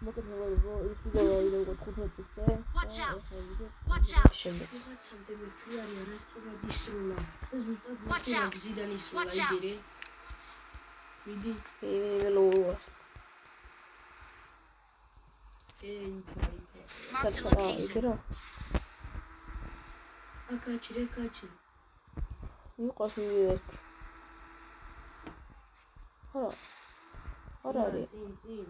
მოკლედ მოგებო ის ვიდეო აიდო 15 წუთზე. Watch out. ეს სამდები ფიარი არა სწორად ისრულა და ზუსტად Watch out. გზიდან ისრულა Watch out. იგერი. მიდი. ველოა. Marked a კაცო, location. იგერო. აკაჩი. იყოს მივიდეთ. ხო. არა არის. წინ.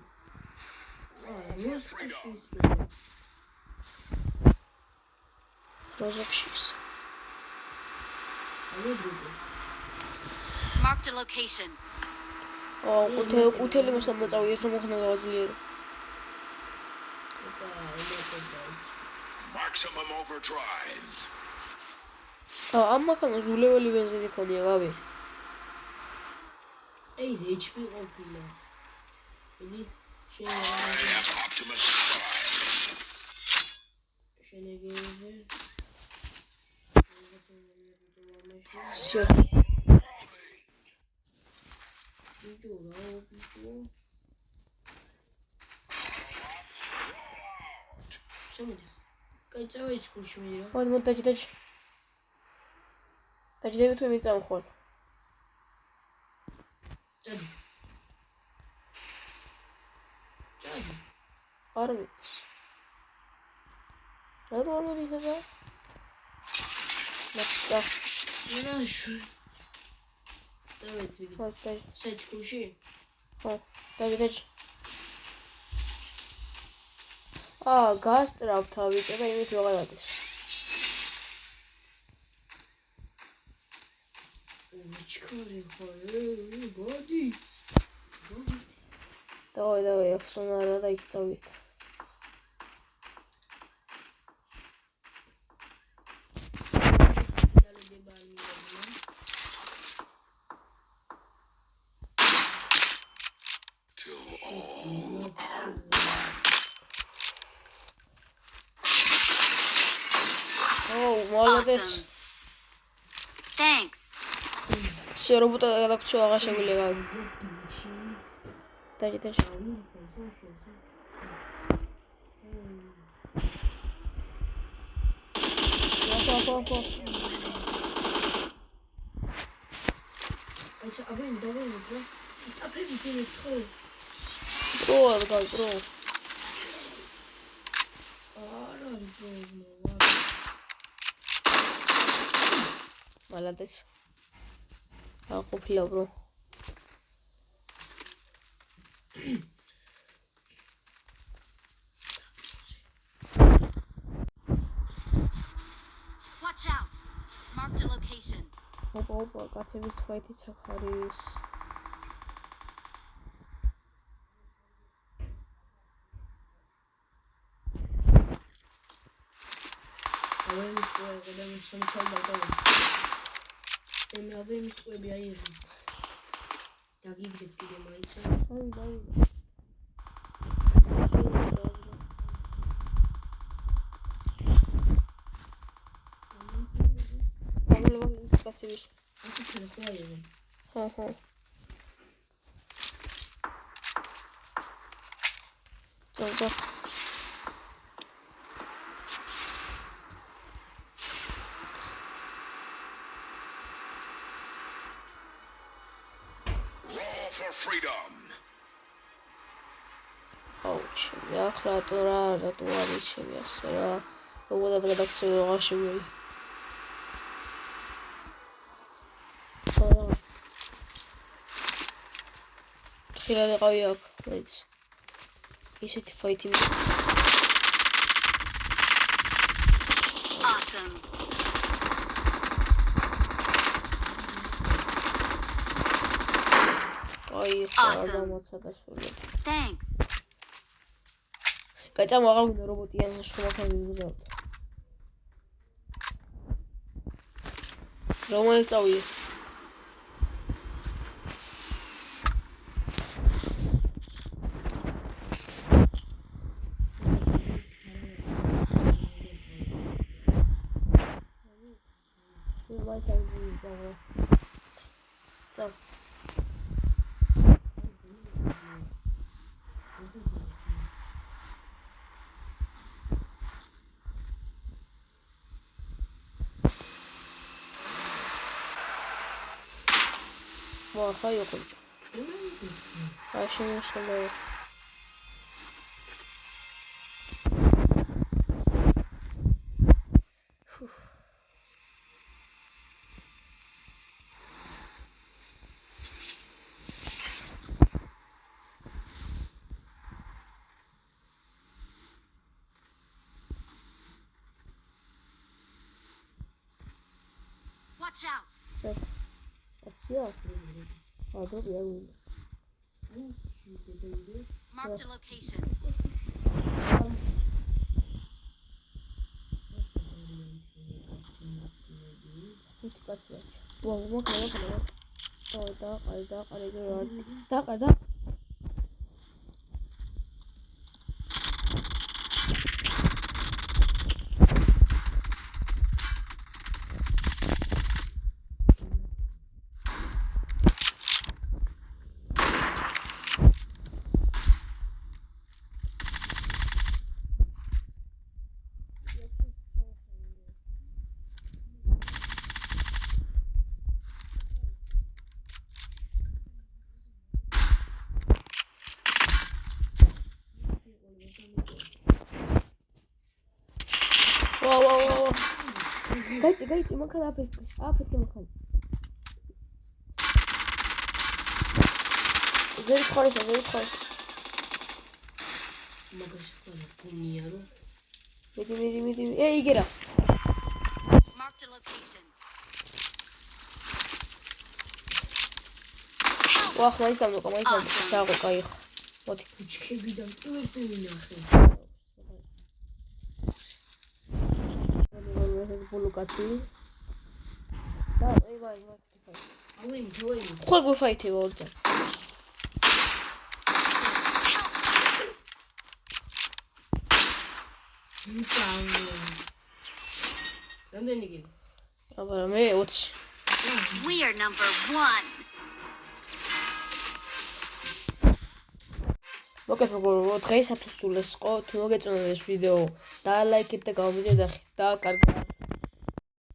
როზოქშის. Marked a location. ყუთელი მოსამოწავიეთ რომ მოხდა გაძლიერო. Maximum overdrive. ამ მანქანას ულეველი ბენზინი ქონია, გავი. ეს HP ყოფილა. მიდი. Optimus Prime. შენეგეზე. Всё. კაი ჩქუში მიდია. მოდ დაჭდაჭ. დაჭდები თუ მიწამ ხოლ. დადი. არ ვიცი. რა მოდი ხება? ნახტა. ნაშუ. დავედი. მოდ დაჭ. საჩქუში? ხო, დაჭდაჭ. გასწრავ თავი და იმით ვაღადადეს. ჩქური ხოლე, გოდი. დავай, ახსონა და იქ წავიდე. Till all are молодец. Awesome. Thanks. Всё, работа გადაგწვა აღარ შეგვიძლია გავი. დაჭდაჭ. ხო. აი, აბენ დავედი, ბრო. აბენ დიდი ხო. დრო. არა, ბრო. молодец. ყოფილა bro. Watch out. Marked a location. ოპა, კაცების ფაითიც აქ არის. raw for freedom. აუჩი, ახლა რატო არის ჩემი ასე რა. უბრალოდ გადაქცევა აღარ შეგვიძლია. ხილად ეყავი აქ, მეც. ისეთი ფაითი. Awesome. Thanks. Катя могла бы на работе, я не шла на вокзал. Роман Цауи. ახლა იყო ბიჭო. აი შემოსულა. Watch out. აცია? ადრე არ უნდა. Marked a location. კაცია. ვაუ, მოხდა. და. ვაუ. გაიწი, მანქან აფეთქე მანქან. ზერი ხარისა. მაგაში ხარ გუნია რომ მიდი. იგერა. Marked a location. ვა, მაინც საყო кайხ. მოდი. ჩქებიდან წვირწვინახე. ბულუკატი. და ვაი. ავენ. ხარ გულფაითი ვორწა. რამდენი გინდა? აბა მე 20. We are number 1. მოგესალმებით დღეისათვის სულ ეს იყო. თუ მოგეწონათ ეს ვიდეო, და ლაიქეთ და გამომიძეთ და კარგი